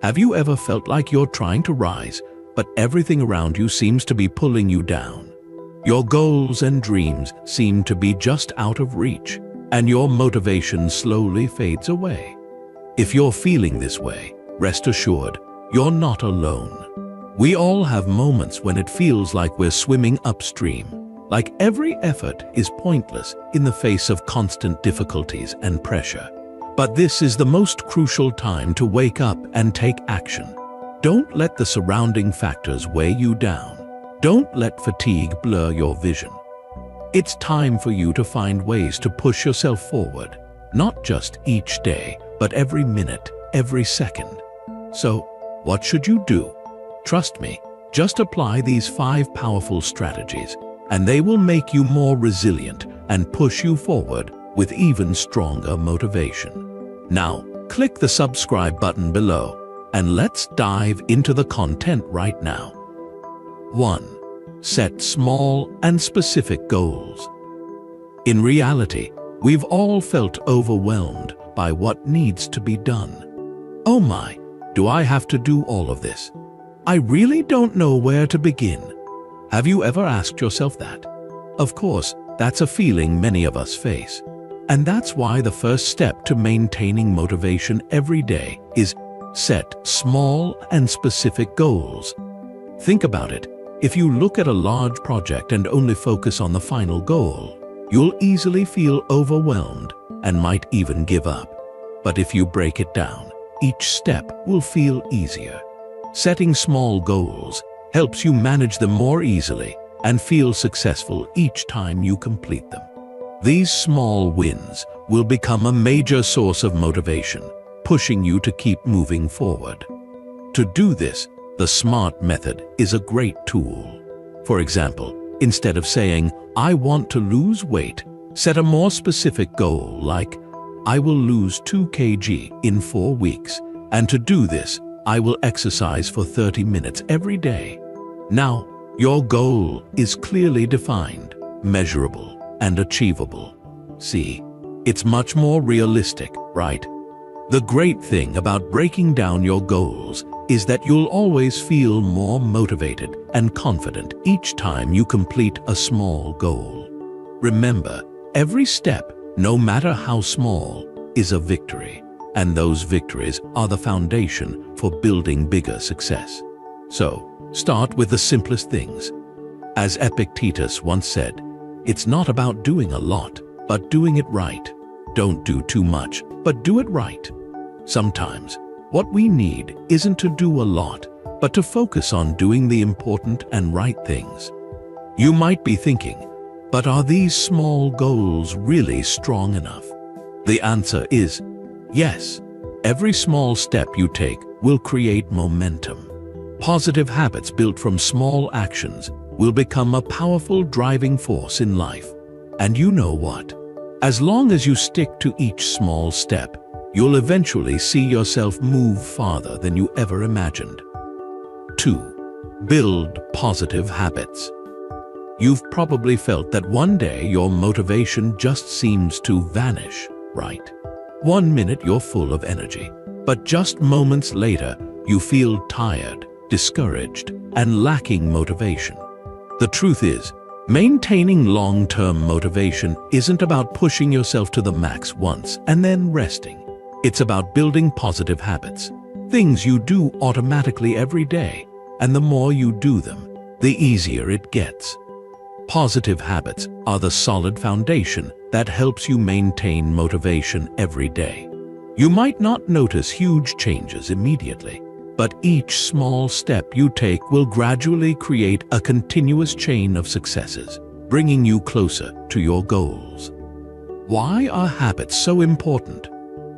Have you ever felt like you're trying to rise, but everything around you seems to be pulling you down? Your goals and dreams seem to be just out of reach, and your motivation slowly fades away. If you're feeling this way, rest assured, you're not alone. We all have moments when it feels like we're swimming upstream, like every effort is pointless in the face of constant difficulties and pressure. But this is the most crucial time to wake up and take action. Don't let the surrounding factors weigh you down. Don't let fatigue blur your vision. It's time for you to find ways to push yourself forward, not just each day, but every minute, every second. So, what should you do? Trust me, just apply these 5 powerful strategies, and they will make you more resilient and push you forward with even stronger motivation. Now, click the subscribe button below, and let's dive into the content right now. 1. Set small and specific goals. In reality, we've all felt overwhelmed by what needs to be done. Oh my, do I have to do all of this? I really don't know where to begin. Have you ever asked yourself that? Of course, that's a feeling many of us face. And that's why the first step to maintaining motivation every day is set small and specific goals. Think about it. If you look at a large project and only focus on the final goal, you'll easily feel overwhelmed and might even give up. But if you break it down, each step will feel easier. Setting small goals helps you manage them more easily and feel successful each time you complete them. These small wins will become a major source of motivation, pushing you to keep moving forward. To do this, the SMART method is a great tool. For example, instead of saying, "I want to lose weight," set a more specific goal like, "I will lose 2 kg in 4 weeks, and to do this, I will exercise for 30 minutes every day." Now, your goal is clearly defined, measurable, and achievable. See, it's much more realistic, right? The great thing about breaking down your goals is that you'll always feel more motivated and confident each time you complete a small goal. Remember, every step, no matter how small, is a victory, and those victories are the foundation for building bigger success. So, start with the simplest things. As Epictetus once said, "It's not about doing a lot, but doing it right. Don't do too much, but do it right." Sometimes, what we need isn't to do a lot, but to focus on doing the important and right things. You might be thinking, but are these small goals really strong enough? The answer is yes. Every small step you take will create momentum. Positive habits built from small actions will become a powerful driving force in life. And you know what? As long as you stick to each small step, you'll eventually see yourself move farther than you ever imagined. 2. Build positive habits. You've probably felt that one day your motivation just seems to vanish, right? One minute you're full of energy, but just moments later you feel tired, discouraged, and lacking motivation. The truth is, maintaining long-term motivation isn't about pushing yourself to the max once and then resting. It's about building positive habits, things you do automatically every day, and the more you do them, the easier it gets. Positive habits are the solid foundation that helps you maintain motivation every day. You might not notice huge changes immediately, but each small step you take will gradually create a continuous chain of successes, bringing you closer to your goals. Why are habits so important?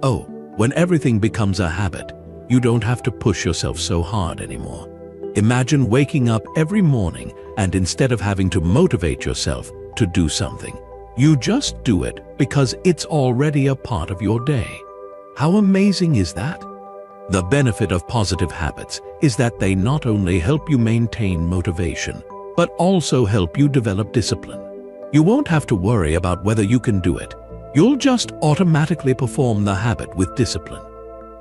Oh, when everything becomes a habit, you don't have to push yourself so hard anymore. Imagine waking up every morning and instead of having to motivate yourself to do something, you just do it because it's already a part of your day. How amazing is that? The benefit of positive habits is that they not only help you maintain motivation, but also help you develop discipline. You won't have to worry about whether you can do it. You'll just automatically perform the habit with discipline.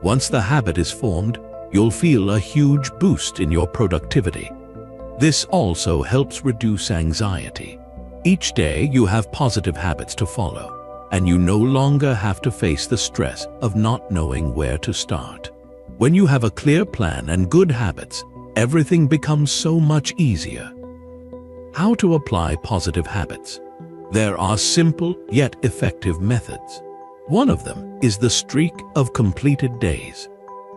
Once the habit is formed, you'll feel a huge boost in your productivity. This also helps reduce anxiety. Each day you have positive habits to follow, and you no longer have to face the stress of not knowing where to start. When you have a clear plan and good habits, everything becomes so much easier. How to apply positive habits? There are simple yet effective methods. One of them is the streak of completed days.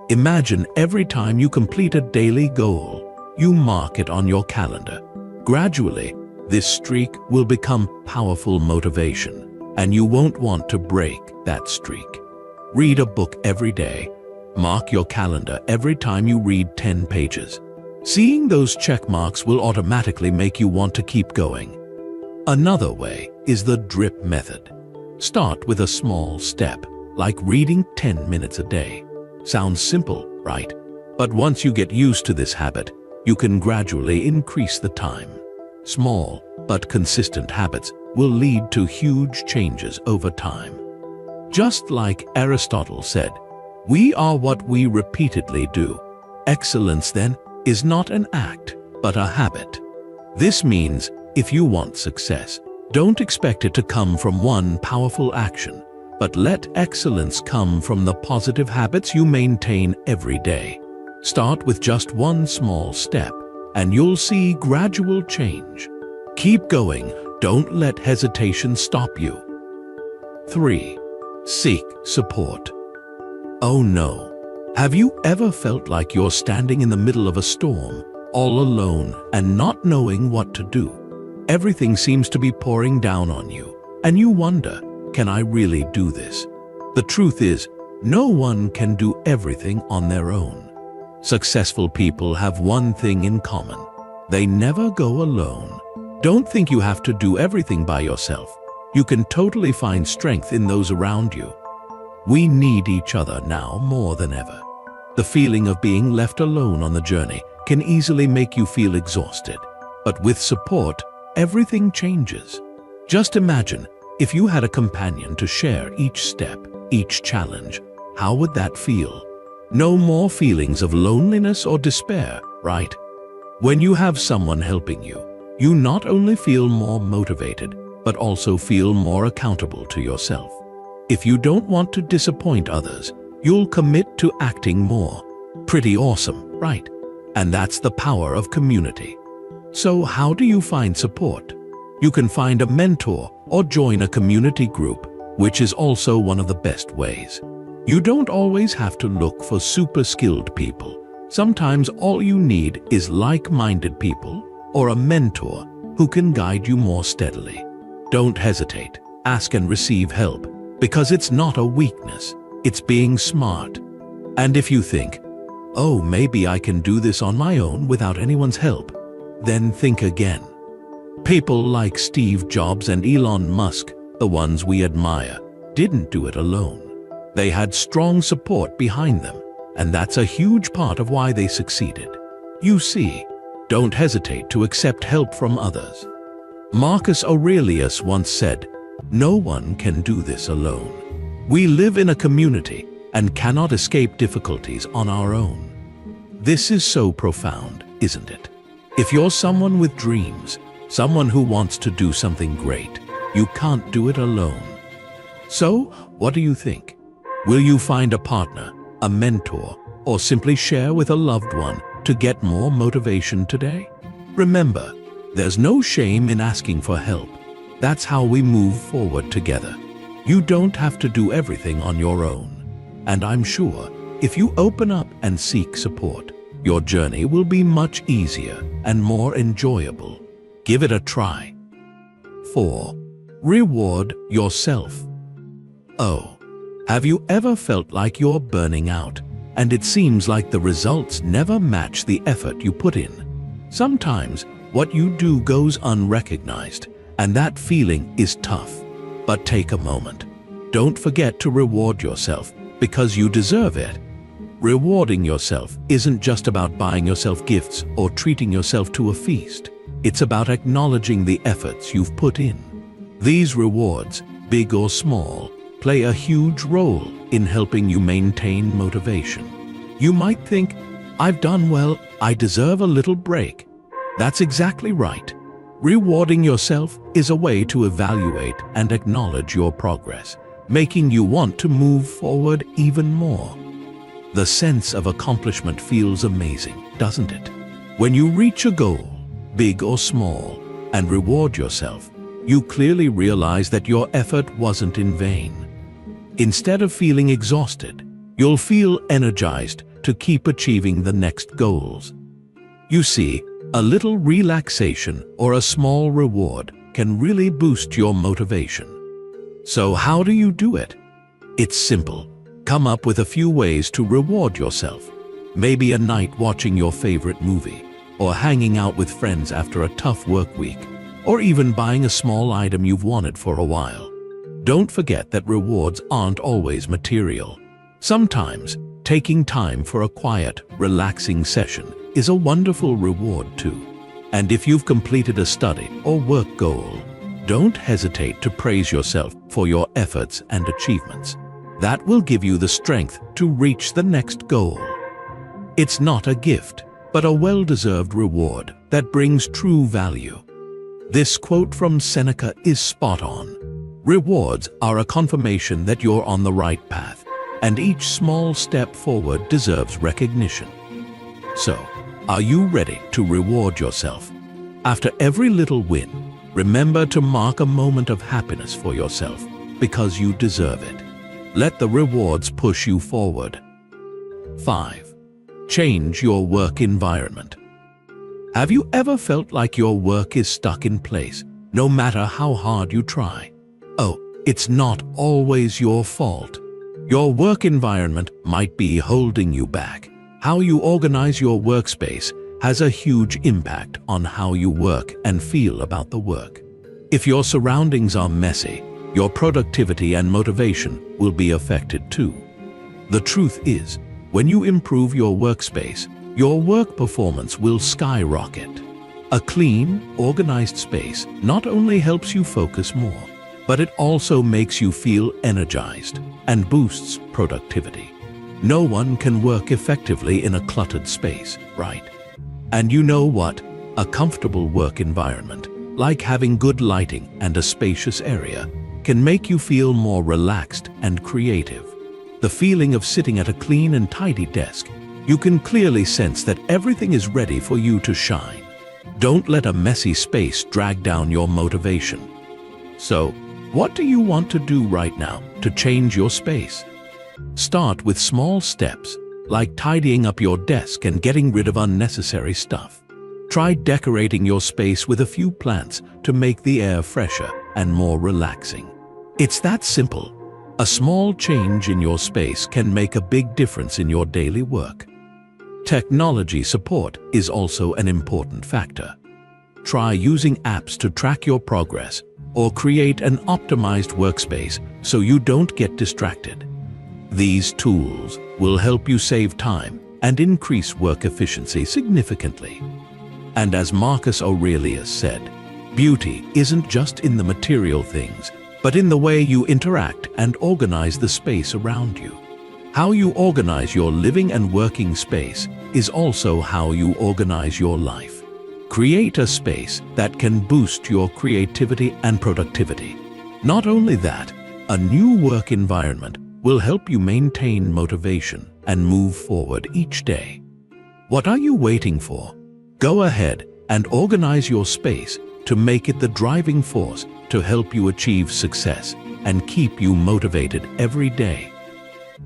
Imagine every time you complete a daily goal, you mark it on your calendar. Gradually, this streak will become powerful motivation, and you won't want to break that streak. Read a book every day. Mark your calendar every time you read 10 pages. Seeing those check marks will automatically make you want to keep going. Another way is the drip method. Start with a small step, like reading 10 minutes a day. Sounds simple, right? But once you get used to this habit, you can gradually increase the time. Small but consistent habits will lead to huge changes over time. Just like Aristotle said, we are what we repeatedly do. Excellence, then, is not an act, but a habit. This means if you want success, don't expect it to come from one powerful action, but let excellence come from the positive habits you maintain every day. Start with just one small step, and you'll see gradual change. Keep going. Don't let hesitation stop you. 3. Seek support. Oh no. Have you ever felt like you're standing in the middle of a storm, all alone and not knowing what to do? Everything seems to be pouring down on you, and you wonder, can I really do this? The truth is, no one can do everything on their own. Successful people have one thing in common. They never go alone. Don't think you have to do everything by yourself. You can totally find strength in those around you. We need each other now more than ever. The feeling of being left alone on the journey can easily make you feel exhausted. But with support, everything changes. Just imagine if you had a companion to share each step, each challenge. How would that feel? No more feelings of loneliness or despair, right? When you have someone helping you, you not only feel more motivated, but also feel more accountable to yourself. If you don't want to disappoint others, you'll commit to acting more. Pretty awesome, right? And that's the power of community. So how do you find support? You can find a mentor or join a community group, which is also one of the best ways. You don't always have to look for super skilled people. Sometimes all you need is like-minded people or a mentor who can guide you more steadily. Don't hesitate. Ask and receive help, because it's not a weakness, it's being smart. And if you think, oh, maybe I can do this on my own without anyone's help, then think again. People like Steve Jobs and Elon Musk, the ones we admire, didn't do it alone. They had strong support behind them, and that's a huge part of why they succeeded. You see, don't hesitate to accept help from others. Marcus Aurelius once said, "No one can do this alone." We live in a community and cannot escape difficulties on our own. This is so profound, isn't it? If you're someone with dreams, someone who wants to do something great, you can't do it alone. So, what do you think? Will you find a partner, a mentor, or simply share with a loved one to get more motivation today? Remember, there's no shame in asking for help. That's how we move forward together. You don't have to do everything on your own. And I'm sure, if you open up and seek support, your journey will be much easier and more enjoyable. Give it a try. 4. Reward yourself. Oh, have you ever felt like you're burning out, and it seems like the results never match the effort you put in? Sometimes, what you do goes unrecognized, and that feeling is tough. But take a moment. Don't forget to reward yourself, because you deserve it. Rewarding yourself isn't just about buying yourself gifts or treating yourself to a feast. It's about acknowledging the efforts you've put in. These rewards, big or small, play a huge role in helping you maintain motivation. You might think, "I've done well, I deserve a little break." That's exactly right. Rewarding yourself is a way to evaluate and acknowledge your progress, making you want to move forward even more. The sense of accomplishment feels amazing, doesn't it? When you reach a goal, big or small, and reward yourself, you clearly realize that your effort wasn't in vain. Instead of feeling exhausted, you'll feel energized to keep achieving the next goals. You see, a little relaxation or a small reward can really boost your motivation. So how do you do it? It's simple. Come up with a few ways to reward yourself. Maybe a night watching your favorite movie, or hanging out with friends after a tough work week, or even buying a small item you've wanted for a while. Don't forget that rewards aren't always material. Sometimes, taking time for a quiet, relaxing session is a wonderful reward too. And if you've completed a study or work goal, don't hesitate to praise yourself for your efforts and achievements. That will give you the strength to reach the next goal. It's not a gift, but a well-deserved reward that brings true value. This quote from Seneca is spot on. Rewards are a confirmation that you're on the right path, and each small step forward deserves recognition. So, are you ready to reward yourself? After every little win, remember to mark a moment of happiness for yourself, because you deserve it. Let the rewards push you forward. 5. Change your work environment. Have you ever felt like your work is stuck in place, no matter how hard you try? Oh, it's not always your fault. Your work environment might be holding you back. How you organize your workspace has a huge impact on how you work and feel about the work. If your surroundings are messy, your productivity and motivation will be affected too. The truth is, when you improve your workspace, your work performance will skyrocket. A clean, organized space not only helps you focus more, but it also makes you feel energized and boosts productivity. No one can work effectively in a cluttered space, right? And you know what? A comfortable work environment, like having good lighting and a spacious area, can make you feel more relaxed and creative. The feeling of sitting at a clean and tidy desk, you can clearly sense that everything is ready for you to shine. Don't let a messy space drag down your motivation. So, what do you want to do right now to change your space? Start with small steps, like tidying up your desk and getting rid of unnecessary stuff. Try decorating your space with a few plants to make the air fresher and more relaxing. It's that simple. A small change in your space can make a big difference in your daily work. Technology support is also an important factor. Try using apps to track your progress or create an optimized workspace so you don't get distracted. These tools will help you save time and increase work efficiency significantly. And as Marcus Aurelius said, beauty isn't just in the material things, but in the way you interact and organize the space around you. How you organize your living and working space is also how you organize your life. Create a space that can boost your creativity and productivity. Not only that, a new work environment will help you maintain motivation and move forward each day. What are you waiting for? Go ahead and organize your space to make it the driving force to help you achieve success and keep you motivated every day.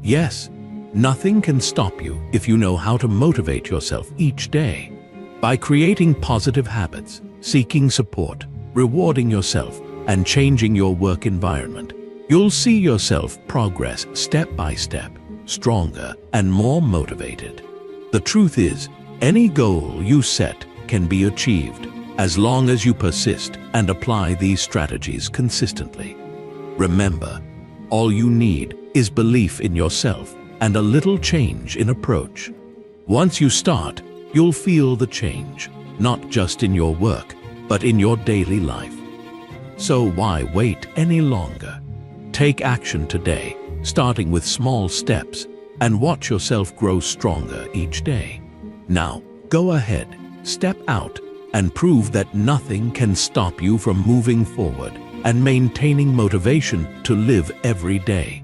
Yes, nothing can stop you if you know how to motivate yourself each day. By creating positive habits, seeking support, rewarding yourself, and changing your work environment, you'll see yourself progress step by step, stronger and more motivated. The truth is, any goal you set can be achieved as long as you persist and apply these strategies consistently. Remember, all you need is belief in yourself and a little change in approach. Once you start, you'll feel the change, not just in your work, but in your daily life. So why wait any longer? Take action today, starting with small steps, and watch yourself grow stronger each day. Now, go ahead, step out, and prove that nothing can stop you from moving forward and maintaining motivation to live every day.